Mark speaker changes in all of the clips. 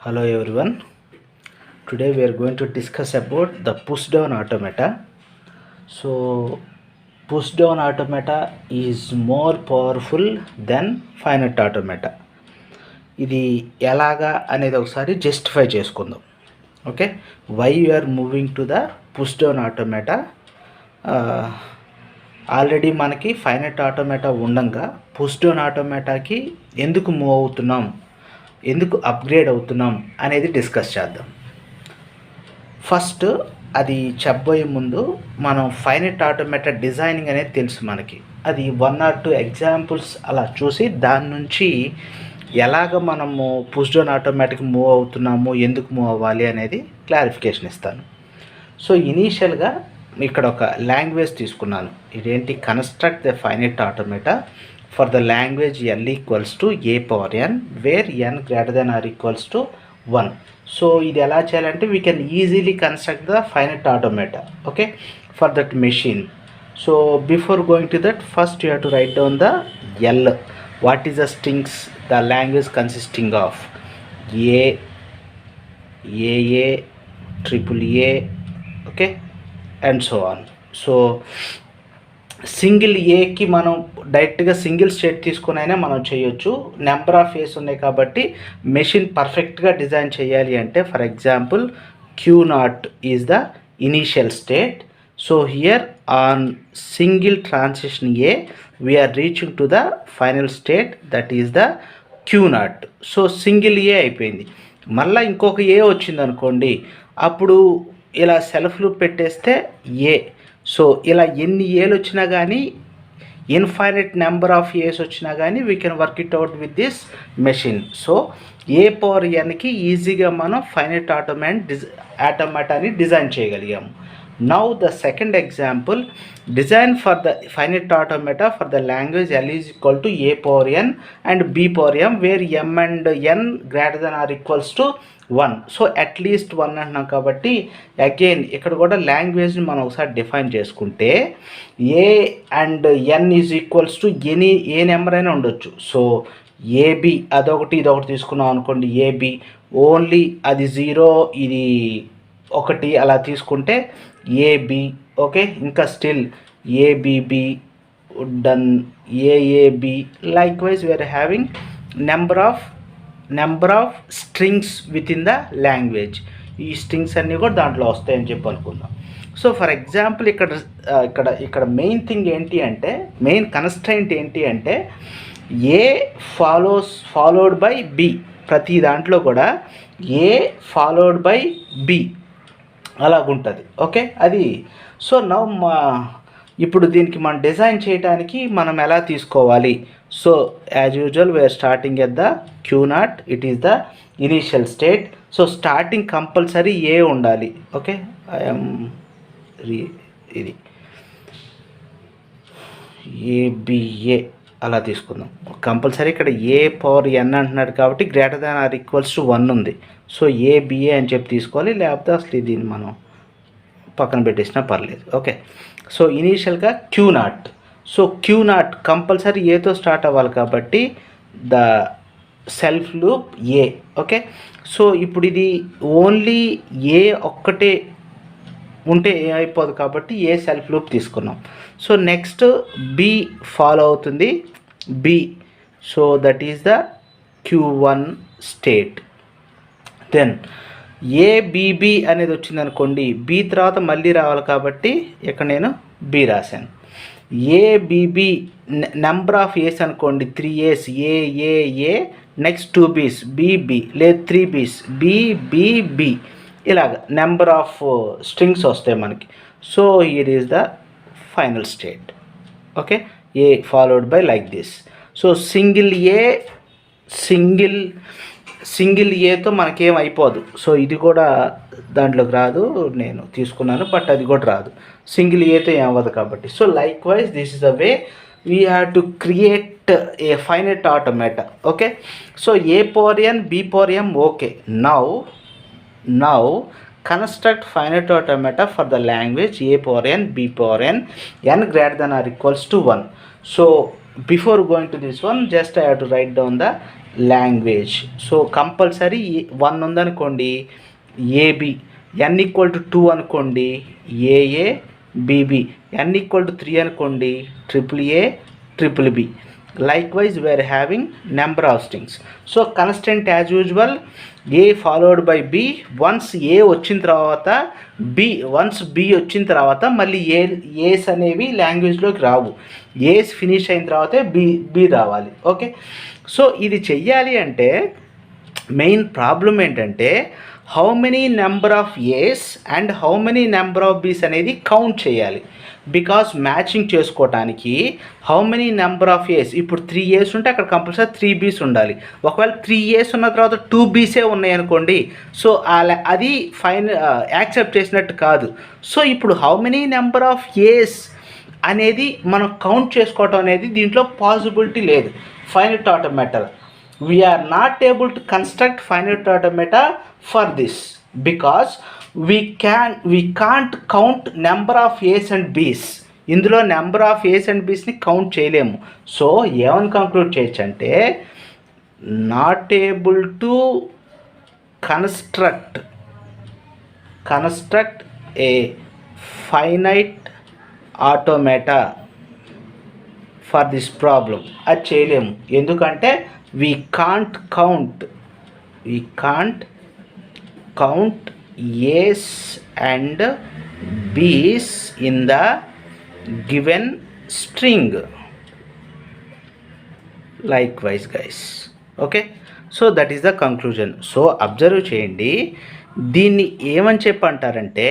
Speaker 1: Hello everyone. Today we are going to discuss about the push down automata. So push down automata is more powerful than finite automata. ఇది ఎలాగా అనేది ఒకసారి justify చేసుకుందాం. Okay, why you're moving to the push down automata. Already మనకి finite automata ఉండగా push down ఆటోమేటాకి ఎందుకు move అవుతున్నాం, ఎందుకు అప్గ్రేడ్ అవుతున్నాం అనేది డిస్కస్ చేద్దాం. ఫస్ట్ అది చెప్పబోయే ముందు మనం ఫైనట్ ఆటోమేటా డిజైనింగ్ అనేది తెలుసు మనకి. అది 1 or 2 ఎగ్జాంపుల్స్ అలా చూసి దాని నుంచి ఎలాగ మనము పుష్ డౌన్ ఆటోమేటిక్ మూవ్ అవుతున్నాము, ఎందుకు మూవ్ అవ్వాలి అనేది క్లారిఫికేషన్ ఇస్తాను. సో ఇనీషియల్గా ఇక్కడ ఒక లాంగ్వేజ్ తీసుకున్నాను. ఇదేంటి, construct the finite automata for the language L equals to A power n where n greater than or equals to 1. So ఇది ఎలా చేయాలంటే we can easily construct the finite automata, okay, for that machine. So before going to that first you have to write down the L. What is the strings the language consisting of A, AA, AAA, okay, and so on. So single ఏకి మనం డైరెక్ట్గా single state తీసుకుని అయినా మనం చేయొచ్చు. Number of ఏస్ ఉన్నాయి కాబట్టి machine పర్ఫెక్ట్గా డిజైన్ చేయాలి అంటే, for example Q0 is the initial state. So here on single transition A we are reaching to the final state, that is the Q0. So single A అయిపోయింది. మళ్ళీ ఇంకొక ఏ వచ్చింది అనుకోండి, అప్పుడు ఇలా సెల్ఫ్ లూప్ పెట్టేస్తే ఏ. సో ఇలా ఎన్ని ఏలు వచ్చినా కానీ, ఇన్ఫైనైట్ నెంబర్ ఆఫ్ ఏస్ వచ్చినా కానీ we can work it out with this machine. So A power ఎన్కి ఈజీగా మనం ఫైనైట్ ఆటోమేటాని డిజైన్ చేయగలిగాము. Now the second example, design for the finite automata for the language L is equal to A power n and B power m where m and n greater than or equals to 1. So at least 1 అంటున్నాం కాబట్టి again ఇక్కడ కూడా లాంగ్వేజ్ని మనం ఒకసారి define చేసుకుంటే A and N is equals to a number అయినా ఉండొచ్చు. So AB అదొకటి ఇదొకటి తీసుకున్నాం అనుకోండి, ఏబి ఓన్లీ అది 0 ఇది 1 అలా తీసుకుంటే ఏబి, ఓకే. ఇంకా still ABB done, AAB. Like wise we're having number of strings with in the language. ఈ స్ట్రింగ్స్ అన్నీ కూడా దాంట్లో వస్తాయని చెప్పి అనుకుందాం. సో ఫర్ ఎగ్జాంపుల్ ఇక్కడ మెయిన్ థింగ్ ఏంటి అంటే, మెయిన్ కన్స్ట్రైంట్ ఏంటి అంటే ఏ ఫాలోడ్ బై బి. ప్రతి దాంట్లో కూడా ఏ ఫాలోడ్ బై బి అలాగుంటుంది, ఓకే. అది సో నవ్ ఇప్పుడు దీనికి మనం డిజైన్ చేయడానికి మనం ఎలా తీసుకోవాలి? So as usual we are starting at the Q0, it is the initial state. So starting compulsory A ఉండాలి, ఓకే. ఇది ఏబిఏ అలా తీసుకుందాం. కంపల్సరీ ఇక్కడ ఏ పవర్ n అంటున్నాడు కాబట్టి greater than or equals to 1 ఉంది. సో ఏబిఏ అని చెప్పి తీసుకోవాలి, లేకపోతే అసలు దీన్ని మనం పక్కన పెట్టేసినా పర్లేదు, ఓకే. సో ఇనీషియల్గా Q0. సో Q0 కంపల్సరీ ఏతో స్టార్ట్ అవ్వాలి కాబట్టి the self loop A, okay. So ఇప్పుడు ఇది ఓన్లీ ఏ ఒక్కటే ఉంటే ఏమైపోదు కాబట్టి ఏ సెల్ఫ్ లూప్ తీసుకున్నాం. సో నెక్స్ట్ బి ఫాలో అవుతుంది, B. So that is the Q1 state. Then ABB అనేది వచ్చింది అనుకోండి, బి తర్వాత మళ్ళీ రావాలి కాబట్టి ఇక్కడ నేను బి రాశాను. ఏబిబి నెంబర్ ఆఫ్ ఏస్ అనుకోండి 3 ఏస్, ఏఏఏ, నెక్స్ట్ 2 బీస్, బిబి, లేదు 3 బీస్, బిబిబి, ఇలాగ నెంబర్ ఆఫ్ స్ట్రింగ్స్ వస్తాయి మనకి. So here is the final state, okay. A followed by like this. So single ఏతో మనకేం అయిపోదు. సో ఇది కూడా దాంట్లోకి రాదు, నేను తీసుకున్నాను బట్ అది కూడా రాదు, సింగిల్ ఏతో ఏం అవ్వదు కాబట్టి. So like wise this is the way we have to create a finite automata, okay. So A power n, B power m, okay. Now construct finite automata for the language A power n, B power n, n greater than or equals to 1. So before going to this one, just I have to write down the language. So compulsory 1 ఉందనుకోండి, AB, n equal to 2 అనుకోండి, AA, BB, n equal to 3 అనుకోండి, AAA, BBB. Likewise we are having number of strings. So constant as usual, A followed by B. Once A వచ్చిన తర్వాత once B వచ్చిన తర్వాత మళ్ళీ ఏస్ అనేవి లాంగ్వేజ్లోకి రావు. ఏస్ finish అయిన తర్వాతే బి రావాలి. ఓకే, సో ఇది చెయ్యాలి అంటే మెయిన్ ప్రాబ్లం ఏంటంటే how many number of A's and how many number of B's అనేది కౌంట్ చేయాలి. బికాస్ మ్యాచింగ్ చేసుకోవటానికి how many number of A's, ఇప్పుడు 3 ఏస్ ఉంటే అక్కడ కంపల్సరీ 3 బీస్ ఉండాలి. ఒకవేళ 3 ఏస్ ఉన్న తర్వాత 2 బీసే ఉన్నాయి అనుకోండి, సో అది యాక్సెప్ట్ చేసినట్టు కాదు. సో ఇప్పుడు హౌ మెనీ నెంబర్ ఆఫ్ ఏస్ అనేది మనం కౌంట్ చేసుకోవటం అనేది దీంట్లో పాసిబిలిటీ లేదు. Finite automata, we are not able to construct finite automata for this because we can't count number of a's and b's. ఇందులో నెంబర్ ఆఫ్ ఏస్ అండ్ బీస్ని count చేయలేము. So ఏమని కంక్లూడ్ చేయొచ్చు అంటే not able to construct a finite automata for this problem. అది చేయలేము, ఎందుకంటే we can't count a's and b's in the given string. Likewise guys, okay, so that is the conclusion. So observe చేయండి, దీన్ని ఏమని చెప్పంటారంటే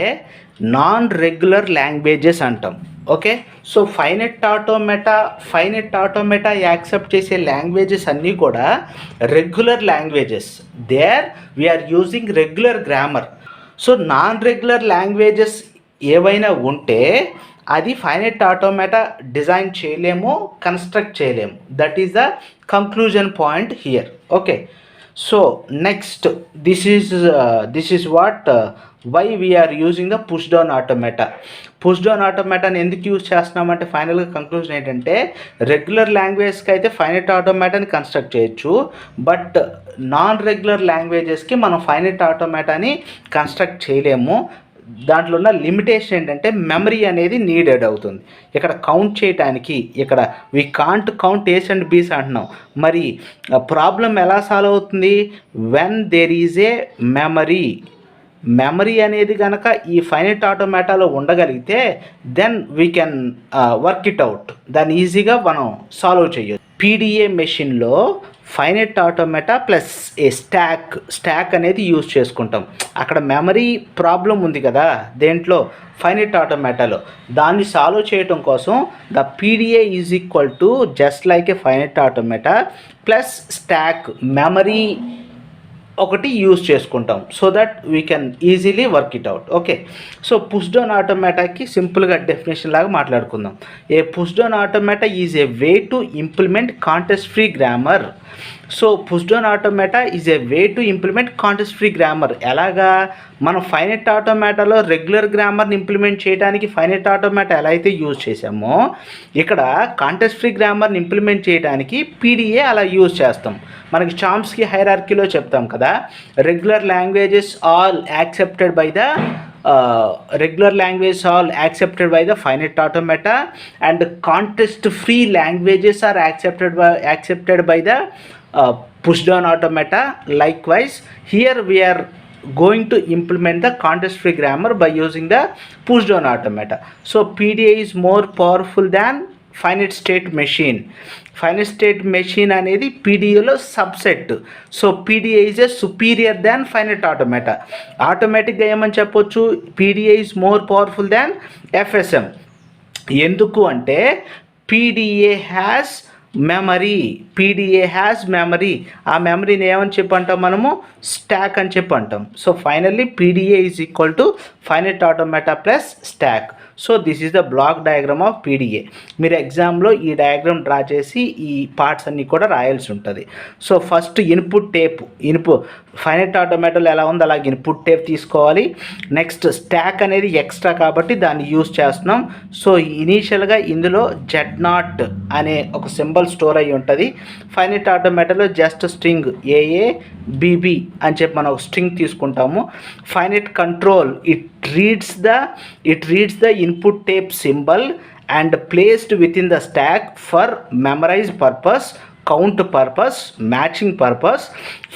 Speaker 1: non regular languages అంటాం. Okay, so finite automata accept చేసే languages అన్నీ కూడా regular languages. There we are using regular grammar. So non regular languages ఏవైనా ఉంటే అది ఫైనైట్ ఆటోమేటా డిజైన్ చేయలేము, కన్స్ట్రక్ట్ చేయలేము. That is the conclusion point here. Okay, so next this is what why we are using the push down automata. Push down ఆటోమేటాని ఎందుకు use చేస్తున్నామంటే ఫైనల్గా conclusion ఏంటంటే రెగ్యులర్ లాంగ్వేజ్కి అయితే ఫైనైట్ ఆటోమేటాని కన్స్ట్రక్ట్ చేయొచ్చు, బట్ నాన్ రెగ్యులర్ లాంగ్వేజెస్కి మనం ఫైనైట్ ఆటోమేటాని కన్స్ట్రక్ట్ చేయలేము. దాంట్లో ఉన్న లిమిటేషన్ ఏంటంటే మెమరీ అనేది నీడెడ్ అవుతుంది. ఇక్కడ కౌంట్ చేయడానికి ఇక్కడ we can't count A's and B's అంటున్నాం. మరి ప్రాబ్లం ఎలా సాల్వ్ అవుతుంది? When there is a memory అనేది కనుక ఈ ఫైనైట్ ఆటోమేటాలో ఉండగలిగితే then we can work it out. దాన్ని ఈజీగా మనం సాల్వ్ చేయొచ్చు. పీడిఏ మెషిన్లో finite automata plus a stack అనేది యూజ్ చేసుకుంటాం. అక్కడ మెమరీ ప్రాబ్లం ఉంది కదా దేంట్లో, ఫైనైట్ ఆటోమేటాలో. దాన్ని సాల్వ్ చేయటం కోసం the PDA is equal to just like a finite automata plus stack memory ఒకటి యూజ్ చేసుకుంటాం so that we can easily work it out. Okay, so push down ఆటోమేటాకి సింపుల్గా డెఫినేషన్ లాగా మాట్లాడుకుందాం. A push down automata is a way to implement context free grammar. So push down automata is a way to implement context free grammar. ఎలాగా? మనం finite ఆటోమేటాలో regular గ్రామర్ని implement చేయడానికి finite automata ఎలా అయితే యూజ్ చేసామో ఇక్కడ కాంటెస్ట్ ఫ్రీ గ్రామర్ని ఇంప్లిమెంట్ చేయడానికి పీడిఏ అలా యూజ్ చేస్తాం. మనకి చామ్స్కీ హైరార్కీలో చెప్తాం కదా, regular languages all accepted by the finite automata and context free languages are accepted by the push down automata. Likewise here we are going to implement the context free grammar by using the push down automata. So PDA is more powerful than finite state machine అనేది పీడిఏలో subset. So PDA is a superior than finite automata. ఆటోమేటిక్గా ఏమని చెప్పొచ్చు, PDA is more powerful than FSM. ఎందుకు అంటే PDA has memory. ఆ మెమరీని ఏమని చెప్పి అంటాం మనము, స్టాక్ అని చెప్పి అంటాం. So finally PDA is equal to finite automata plus stock. So this is the block diagram of PDA. మీరు ఎగ్జామ్లో ఈ డయాగ్రామ్ డ్రా చేసి ఈ పార్ట్స్ అన్నీ కూడా రాయాల్సి ఉంటుంది. So first input tape, finite ఆటోమేటాలో ఎలా ఉందో అలాగే ఇన్పుట్ టేప్ తీసుకోవాలి. నెక్స్ట్ స్టాక్ అనేది ఎక్స్ట్రా కాబట్టి దాన్ని యూజ్ చేస్తున్నాం. సో ఇనీషియల్గా ఇందులో Z0 అనే ఒక సింబల్ స్టోర్ అయ్యి ఉంటుంది. ఫైనైట్ ఆటోమేటాలో జస్ట్ స్ట్రింగ్ AA BB అని చెప్పి మనం ఒక స్ట్రింగ్ తీసుకుంటాము. Finite control it reads the input tape symbol and placed within the stack for memorize purpose, count purpose, matching purpose.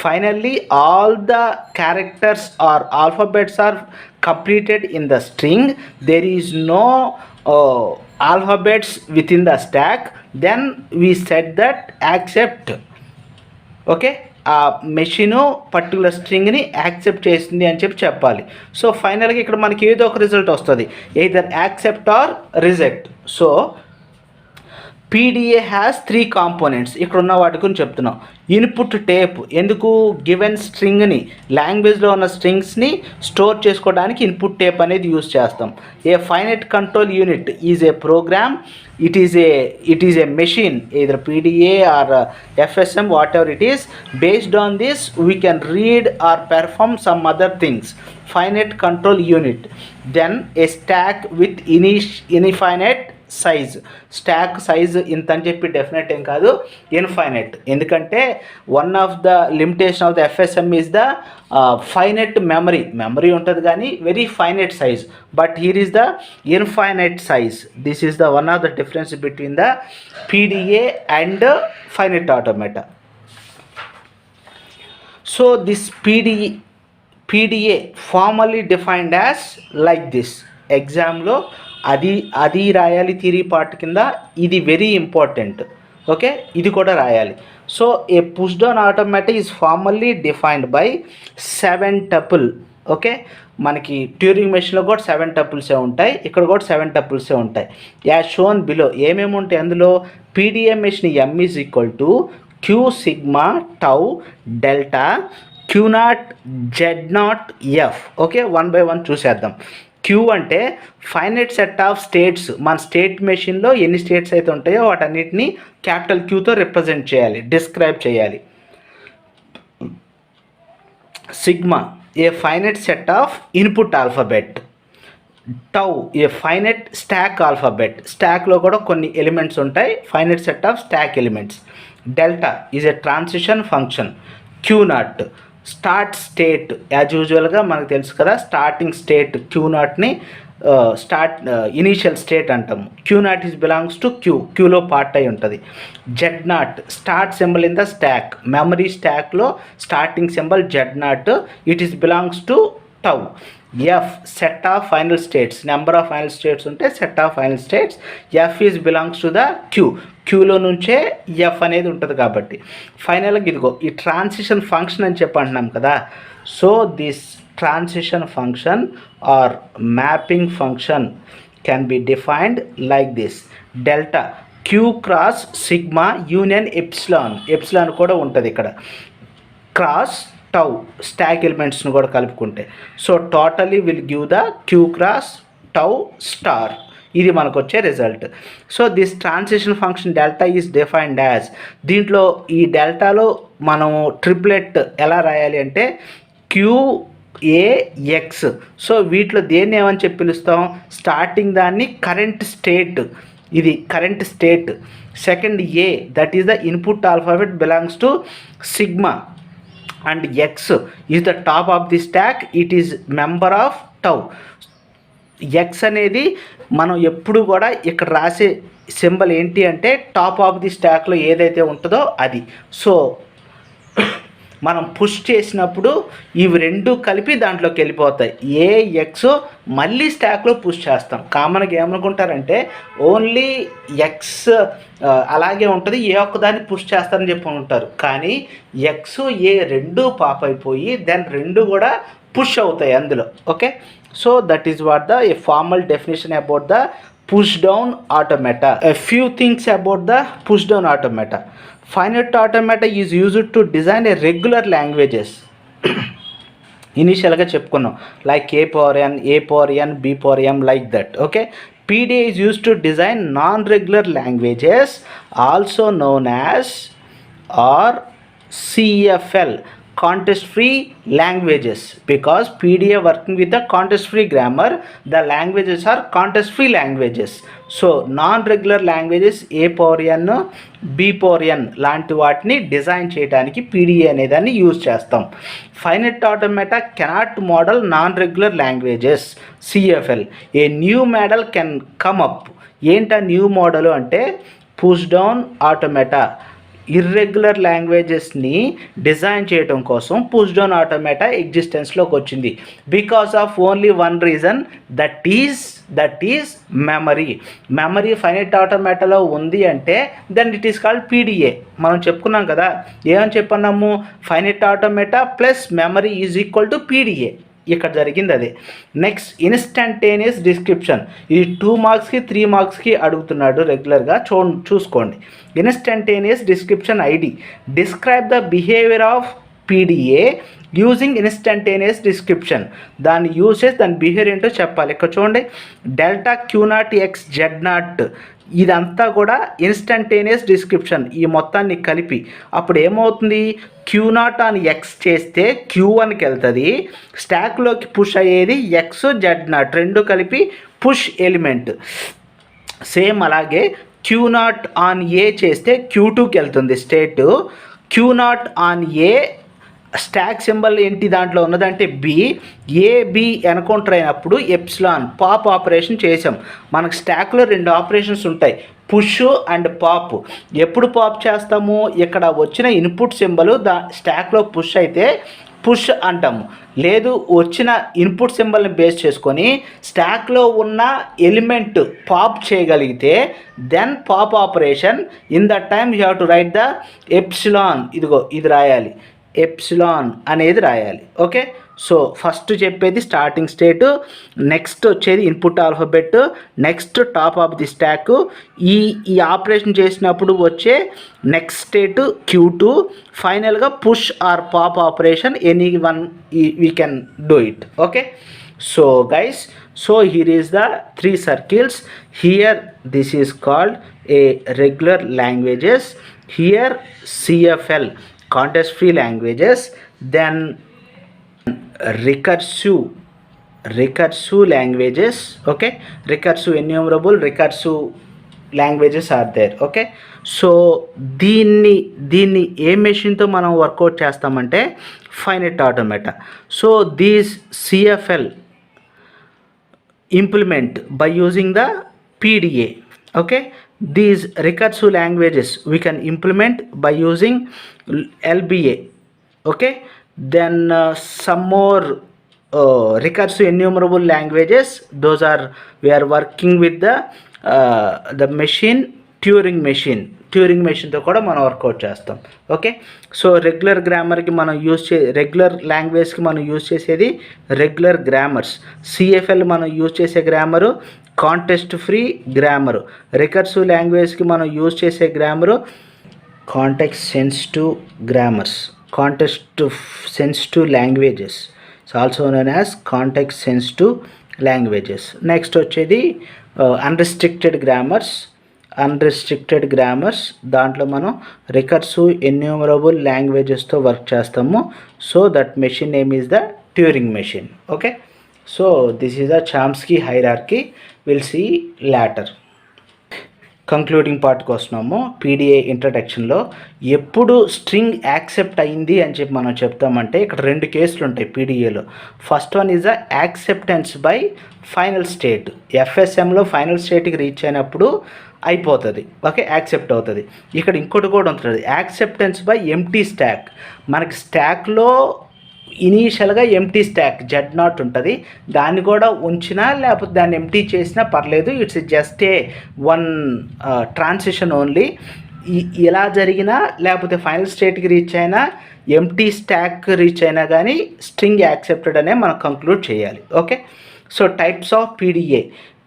Speaker 1: Finally, all the characters or alphabets are completed in the string. There is no alphabets within the stack. Then we set that accept. Okay, ఆ machine particular స్ట్రింగ్ని accept చేసింది అని చెప్పాలి. So ఫైనల్గా ఇక్కడ మనకి ఏదో ఒక result వస్తుంది, either accept or reject. So PDA has 3 components. ఇక్కడ ఉన్న వాటి గురించి చెప్తున్నాం. ఇన్పుట్ టేప్ ఎందుకు, గివెన్ స్ట్రింగ్ని, లాంగ్వేజ్లో ఉన్న స్ట్రింగ్స్ని స్టోర్ చేసుకోవడానికి ఇన్పుట్ టేప్ అనేది యూజ్ చేస్తాం. A finite control unit is a program, it is a machine, either PDA or FSM, whatever it is. Based on this we can read or perform some other things. Finite control unit, then a stack with infinite size. Stock size ఇంత అని చెప్పి definite ఏం కాదు, infinite. ఎందుకంటే one of the limitation of the FSM is the finite memory ఉంటుంది కానీ very finite size. But here is the infinite size. This is the one of the difference between the PDA and finite automata. So this PDA formally defined as like this. ఎగ్జామ్లో అది రాయాలి theory part కింద, ఇది very important. Okay, ఇది కూడా రాయాలి. So A push down automata is formally defined by 7 tuple. Okay, మనకి Turing మెషిన్లో కూడా 7 tuples ఉంటాయి, ఇక్కడ కూడా 7 tuples ఉంటాయి. యాజ్ షోన్ బిలో ఏమేమి ఉంటాయి అందులో, PDA machine M is equal to Q sigma tau delta Q0 Z0 F. Okay, 1 by 1 చూసేద్దాం. క్యూ అంటే ఫైనైట్ సెట్ ఆఫ్ స్టేట్స్. మన స్టేట్ మెషిన్లో ఎన్ని స్టేట్స్ అయితే ఉంటాయో వాటన్నిటిని క్యాపిటల్ క్యూతో రిప్రజెంట్ చేయాలి, డిస్క్రైబ్ చేయాలి. Sigma A finite set of input alphabet. Tau A finite stock alphabet. స్టాక్లో కూడా కొన్ని ఎలిమెంట్స్ ఉంటాయి, finite set of stock elements. Delta is a transition function. Q0 start state. As యూజువల్గా మనకు తెలుసు కదా, స్టార్టింగ్ స్టేట్ Q0ని ఇనీషియల్ స్టేట్ అంటాము. Q0 ఈజ్ బిలాంగ్స్ టు క్యూలో పార్ట్ అయి ఉంటుంది. Z0 start symbol in the stack. Memory స్టాక్లో starting symbol Z0, it is belongs to tau. F set of final states. Number of final states ఉంటే set of final states. F is belongs to the క్యూలో నుంచే F అనేది ఉంటుంది కాబట్టి. ఫైనల్గా ఇదిగో ఈ ట్రాన్సిషన్ ఫంక్షన్ అని చెప్పి అంటున్నాం కదా. So this transition function are mapping function can be defined like this. Delta Q cross sigma union epsilon కూడా ఉంటుంది ఇక్కడ. క్రాస్ టౌ స్టాక్ ఎలిమెంట్స్ని కూడా కలుపుకుంటే. So totally will give the Q cross tau star. ఇది మనకు వచ్చే result. So this transition function delta is defined as, దీంట్లో ఈ డెల్టాలో మనము ట్రిప్లెట్ ఎలా రాయాలి అంటే QAX. సో వీటిలో దేన్ని ఏమని చెప్పి పిలుస్తాం, స్టార్టింగ్ దాన్ని కరెంట్ స్టేట్, ఇది current state. Second A, that is the input alphabet belongs to sigma, and X is the top of the stock, it is member of tau. X అనేది మనం ఎప్పుడు కూడా ఇక్కడ రాసే సింబల్ ఏంటి అంటే టాప్ ఆఫ్ ది స్టాక్లో ఏదైతే ఉంటుందో అది. సో మనం పుష్ చేసినప్పుడు ఇవి రెండు కలిపి దాంట్లోకి వెళ్ళిపోతాయి. X మళ్ళీ స్టాక్లో పుష్ చేస్తాం. కామన్గా ఏమనుకుంటారంటే ఓన్లీ X అలాగే ఉంటుంది, ఏ ఒక్కదాన్ని పుష్ చేస్తారని చెప్పి ఉంటారు. కానీ X A రెండు పాప్ అయిపోయి దెన్ రెండు కూడా పుష్ అవుతాయి అందులో. Okay, so that is what a formal definition about the push down automata. A few things about the push down automata. Finite automata is used to design a regular languages. ఇనీషియల్గా చెప్పుకున్నాం like A power n, B power m, like that. Okay, PDA is used to design non-regular languages, also known as or CFL, context free languages, because PDA working with the context free grammar, the languages are context free languages. So non regular languages A/N B/N లాంటి వాటిని design చేయడానికి PDA అనేదాన్ని use చేస్తాం. Finite automata cannot model non regular languages CFL. A new model can come up. ఏంటా new model అంటే push down automata. Irregular లాంగ్వేజెస్ని design చేయడం కోసం పుష్ డౌన్ ఆటోమేటా ఎగ్జిస్టెన్స్లోకి వచ్చింది. Because of only one reason, that is memory finite ఆటోమేటాలో ఉంది అంటే then it is called PDA. మనం చెప్పుకున్నాం కదా, ఏమని చెప్పన్నాము, finite automata plus memory is equal to PDA. ఇక్కడ జరిగింది అదే. Next instantaneous description. ఇది 2 మార్క్స్కి 3 మార్క్స్కి అడుగుతున్నాడు రెగ్యులర్గా, చూసుకోండి. Instantaneous description ID. Describe the behaviour of PDA using instantaneous description. దాని యూసేజ్, దాని బిహేవియర్ ఏంటో చెప్పాలి. ఇక్కడ చూడండి, డెల్టా Q0 X Z0, ఇదంతా కూడా ఇన్స్టంటేనియస్ డిస్క్రిప్షన్. ఈ మొత్తాన్ని కలిపి అప్పుడు ఏమవుతుంది, Q0 అని X చేస్తే Q1కి వెళ్తుంది, స్టాక్లోకి పుష్ అయ్యేది X Z0 రెండు కలిపి పుష్ ఎలిమెంట్. సేమ్ అలాగే Q0 ఆన్ A చేస్తే Q2కి వెళ్తుంది state. Q0 on A stack symbol ఏంటి దాంట్లో ఉన్నదంటే B ఎన్కౌంటర్ అయినప్పుడు ఎప్సిలాన్ పాప్ ఆపరేషన్ చేసాం. మనకు స్టాక్లో 2 ఆపరేషన్స్ ఉంటాయి, పుష్ అండ్ పాప్. ఎప్పుడు పాప్ చేస్తాము, ఇక్కడ వచ్చిన ఇన్పుట్ సింబల్ స్టాక్లో పుష్ అయితే పుష్ అంటాము. లేదు, వచ్చిన ఇన్పుట్ సింబల్ని బేస్ చేసుకొని స్టాక్లో ఉన్న ఎలిమెంట్ పాప్ చేయగలిగితే then pop operation. In that time you have to write the epsilon. ఇదిగో ఇది రాయాలి, ఎప్సిలాన్ అనేది రాయాలి. ఓకే, సో ఫస్ట్ చెప్పేది స్టార్టింగ్ స్టేట్, నెక్స్ట్ వచ్చేది input alphabet, next top of the stack. ఈ ఆపరేషన్ చేసినప్పుడు వచ్చే నెక్స్ట్ స్టేట్ Q2, ఫైనల్గా push or pop operation any one we can do it. Okay, so guys, so here is the 3 circles. Here this is called a regular languages, here CFL context free languages, then recursive languages. Okay, recursive enumerable recursive languages are there. Okay, so దీన్ని ఏ మెషిన్తో మనం work out చేస్తామంటే finite automata. So these CFL implement by using the PDA. Okay, these recursive languages we can implement by using LBA. Okay, then some more recursive enumerable languages, those are we are working with the machine Turing మెషిన్తో కూడా మనం work out చేస్తాం. Okay, so regular గ్రామర్కి మనం regular లాంగ్వేజ్కి మనం use చేసేది regular grammars. CFL మనం use చేసే grammar context free grammar. Recursive లాంగ్వేజ్కి మనం యూజ్ చేసే grammar context sensitive grammars, context sensitive languages, also known as context sensitive languages. Next వచ్చేది అన్రిస్ట్రిక్టెడ్ గ్రామర్స్, దాంట్లో మనం రికర్సివ్ ఎన్యూమరబుల్ లాంగ్వేజెస్తో వర్క్ చేస్తాము. So that machine name is the Turing machine. Okay, so this is the Chomsky hierarchy, will see later. Concluding పార్ట్కి వస్తున్నాము. PDA ఇంట్రడక్షన్లో ఎప్పుడు string accept అయింది అని చెప్పి మనం చెప్తామంటే ఇక్కడ 2 కేసులు ఉంటాయి PDAలో. First one is the acceptance by final state. FSMలో ఫైనల్ స్టేట్కి రీచ్ అయినప్పుడు అయిపోతుంది. ఓకే, యాక్సెప్ట్ అవుతుంది. ఇక్కడ ఇంకోటి కూడా ఉంటుంది, యాక్సెప్టెన్స్ బై ఎంప్టీ స్టాక్. మనకి స్టాక్లో ఇనీషియల్గా ఎంప్టీ స్టాక్ Z0 ఉంటుంది, దాన్ని కూడా ఉంచినా లేకపోతే దాన్ని ఎంప్టీ చేసినా పర్లేదు, it's just a one transition only. ఎలా జరిగినా లేకపోతే ఫైనల్ స్టేట్కి రీచ్ అయినా ఎంప్టీ స్టాక్ రీచ్ అయినా కానీ స్ట్రింగ్ యాక్సెప్టెడ్ అనే మనం కంక్లూడ్ చేయాలి. Okay, so types of PDA.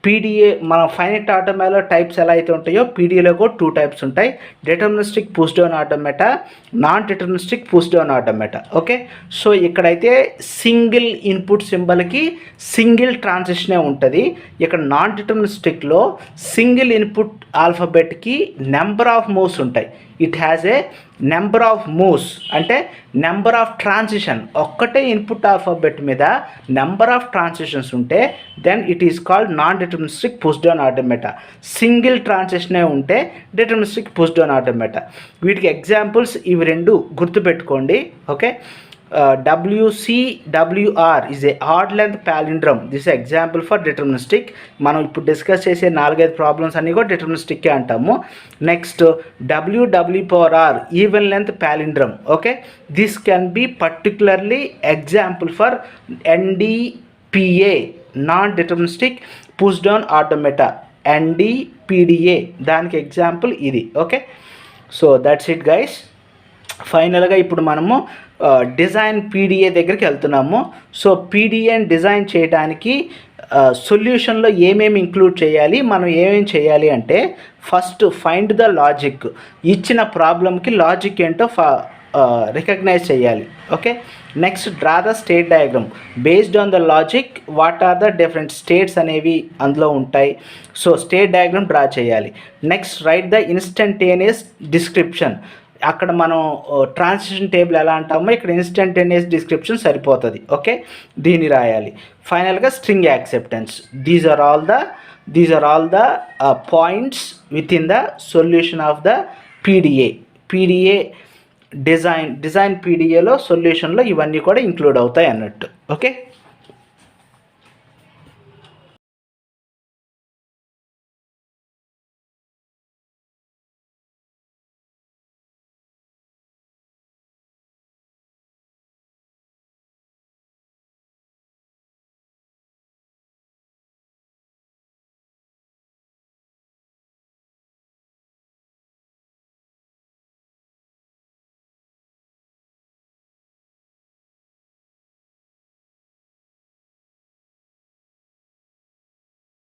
Speaker 1: PDA మన ఫైనైట్ ఆటోమేటాలో టైప్స్ ఎలా అయితే ఉంటాయో పీడిఏలో కూడా 2 టైప్స్ ఉంటాయి. Deterministic push down automata, non deterministic push down automata. Okay, so ఇక్కడైతే సింగిల్ ఇన్పుట్ సింబల్కి సింగిల్ ట్రాన్సిషనే ఉంటుంది. ఇక్కడ నాన్ డిటర్మినిస్టిక్లో సింగిల్ ఇన్పుట్ ఆల్ఫాబెట్కి నెంబర్ ఆఫ్ మూవ్స్ ఉంటాయి. It has a number of moves అంటే నెంబర్ ఆఫ్ ట్రాన్సిషన్. ఒక్కటే ఇన్పుట్ ఆల్ఫాబెట్ మీద నెంబర్ ఆఫ్ ట్రాన్సిషన్స్ ఉంటే then it is called non deterministic push down automata. Single ట్రాన్సిషనే ఉంటే డిటర్మినిస్టిక్ పుష్ డౌన్ ఆటోమేటా. వీటికి examples ఇవి రెండు గుర్తుపెట్టుకోండి. Okay, WCWR is a odd length palindrome. This is example for deterministic. మనం ఇప్పుడు డిస్కస్ చేసే 4-5 ప్రాబ్లమ్స్ అన్నీ కూడా డిటర్మినిస్టిక్కే అంటాము. Next WWR even length palindrome. Okay, this can be particularly example for NDPA non deterministic push down automata. NDPDA దానికి example ఇది. Okay, so that's it guys. ఫైనల్గా ఇప్పుడు మనము డిజైన్ పీడిఏ దగ్గరికి వెళ్తున్నాము. సో పీడిఏని డిజైన్ చేయడానికి సొల్యూషన్లో ఏమేమి ఇంక్లూడ్ చేయాలి, మనం ఏమేమి చేయాలి అంటే ఫస్ట్ ఫైండ్ ద లాజిక్. ఇచ్చిన ప్రాబ్లమ్కి లాజిక్ ఏంటో రికగ్నైజ్ చేయాలి. Okay, next draw the state diagram based on the logic. What are the different states అనేవి అందులో ఉంటాయి. సో స్టేట్ డయాగ్రామ్ డ్రా చేయాలి. Next write the instantaneous description. అక్కడ మనం ట్రాన్సిషన్ టేబుల్ ఎలా అంటామో ఇక్కడ ఇన్స్టంటేనియస్ డిస్క్రిప్షన్ సరిపోతుంది. ఓకే, దీన్ని రాయాలి. ఫైనల్గా string acceptance. These are all the points with in the solution of the PDA design పీడిఏలో సొల్యూషన్లో ఇవన్నీ కూడా ఇంక్లూడ్ అవుతాయి అన్నట్టు. ఓకే.